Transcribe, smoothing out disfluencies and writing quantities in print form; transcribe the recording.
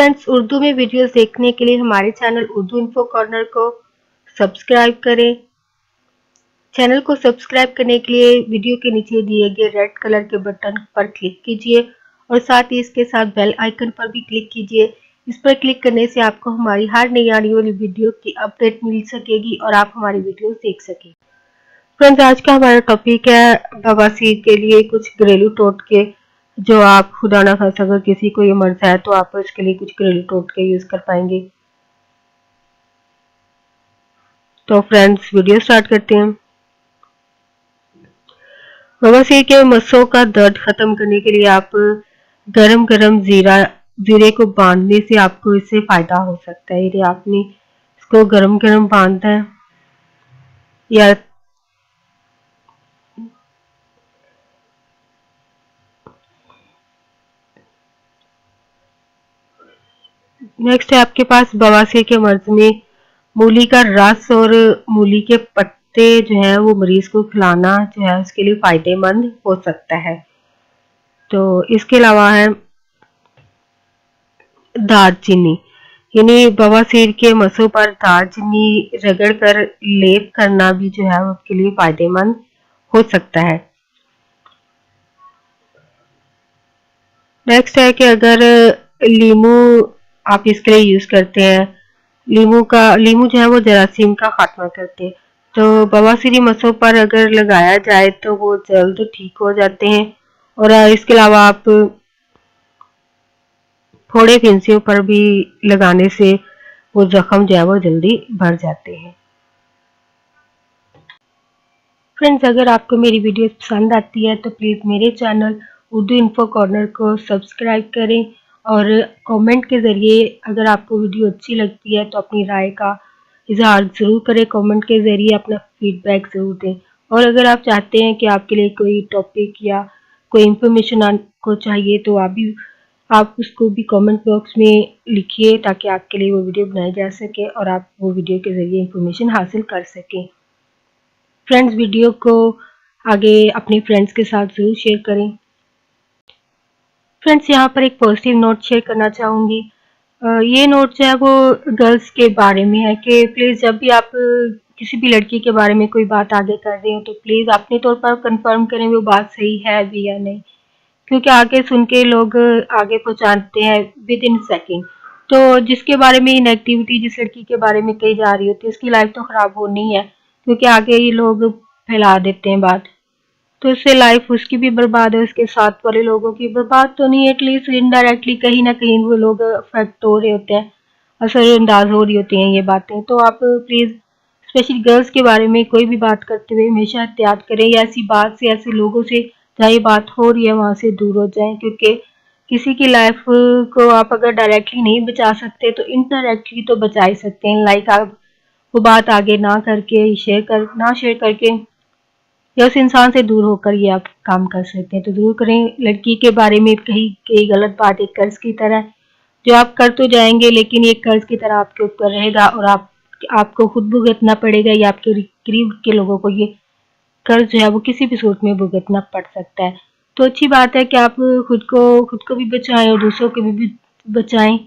Friends, Urdu में videos देखने के लिए हमारे चैनल उर्दू इन्फो कॉर्नर को सब्सक्राइब करें। चैनल को सब्सक्राइब करने के लिए वीडियो के नीचे दिए गए रेड कलर के बटन पर क्लिक कीजिए और साथ ही इसके साथ बेल आइकन पर भी क्लिक कीजिए। इस पर क्लिक करने से आपको हमारी हर नई आने वाली वीडियो की अपडेट मिल सकेगी और आप हमारी वीडियो देख सकेंगे। फ्रेंड्स, आज का हमारा टॉपिक है बवासीर के लिए कुछ घरेलू टोटके जो आप खुदा ना खास्ता अगर किसी को ये मर्ज है तो आप इसके लिए कुछ घरेलू टोटके यूज कर पाएंगे। तो फ्रेंड्स, वीडियो स्टार्ट करते हैं। बवासीर के मस्सों का दर्द खत्म करने के लिए आप गरम गरम जीरे को बांधने से आपको इससे फायदा हो सकता है। ये आपने इसको गरम गरम बांधना है या नेक्स्ट है आपके पास बवासीर के मर्ज में मूली का रस और मूली के पत्ते जो है वो मरीज को खिलाना जो है उसके लिए फायदेमंद हो सकता है। तो इसके अलावा है दालचीनी, यानी बवासीर के मसों पर दालचीनी रगड़ कर लेप करना भी जो है उसके लिए फायदेमंद हो सकता है। नेक्स्ट है कि अगर लीमू आप इसके लिए यूज करते हैं, लीमू जो है वो जरासीम का खात्मा करते हैं। तो बवासीरी मसों पर अगर लगाया जाए तो वो जल्द ठीक हो जाते हैं। और इसके अलावा आप फोड़े फिंसियों पर भी लगाने से वो जख्म जो है वो जल्दी भर जाते हैं। फ्रेंड्स, अगर आपको मेरी वीडियो पसंद आती है तो प्लीज़ मेरे चैनल उर्दू इन्फो कॉर्नर को सब्सक्राइब करें और कमेंट के ज़रिए अगर आपको वीडियो अच्छी लगती है तो अपनी राय का इजहार ज़रूर करें। कमेंट के ज़रिए अपना फीडबैक ज़रूर दें। और अगर आप चाहते हैं कि आपके लिए कोई टॉपिक या कोई इन्फॉर्मेशन आपको चाहिए तो आप उसको भी कमेंट बॉक्स में लिखिए ताकि आपके लिए वो वीडियो बनाई जा सके और आप वो वीडियो के ज़रिए इन्फॉर्मेशन हासिल कर सकें। फ्रेंड्स, वीडियो को आगे अपने फ्रेंड्स के साथ ज़रूर शेयर करें। फ्रेंड्स, यहाँ पर एक पॉजिटिव नोट शेयर करना चाहूँगी। ये नोट जो है वो गर्ल्स के बारे में है कि प्लीज़ जब भी आप किसी भी लड़की के बारे में कोई बात आगे कर रहे हो तो प्लीज़ अपने तौर पर कंफर्म करें वो बात सही है भी या नहीं, क्योंकि आगे सुन के लोग आगे पहुँचाते हैं विद इन सेकेंड। तो जिसके बारे में नेगेटिविटी जिस लड़की के बारे में कही जा रही होती है उसकी लाइफ तो ख़राब होनी है, क्योंकि आगे ये लोग फैला देते हैं बात। तो इससे लाइफ उसकी भी बर्बाद है, उसके साथ वाले लोगों की बर्बाद तो नहीं, एटलीस्ट इनडायरेक्टली कहीं ना कहीं वो लोग अफेक्ट हो रहे होते हैं, असरअंदाज हो रही होती हैं ये बातें। तो आप प्लीज़ स्पेशली गर्ल्स के बारे में कोई भी बात करते हुए हमेशा एहतियात करें या ऐसी बात से ऐसे लोगों से जहाँ ये बात हो रही है वहाँ से दूर हो जाएं, क्योंकि किसी की लाइफ को आप अगर डायरेक्टली नहीं बचा सकते तो इनडायरेक्टली तो बचा ही सकते हैं। लाइक आप वो बात आगे ना करके शेयर करके या उस इंसान से दूर होकर ये आप काम कर सकते हैं। तो ज़रूर करें। लड़की के बारे में कई गलत बात एक कर्ज की तरह जो आप कर तो जाएंगे लेकिन ये कर्ज की तरह आपके ऊपर रहेगा और आपको खुद भुगतना पड़ेगा या आपके करीब के लोगों को ये कर्ज जो है वो किसी भी सूरत में भुगतना पड़ सकता है। तो अच्छी बात है कि आप खुद को भी बचाएं और दूसरों को भी बचाएं।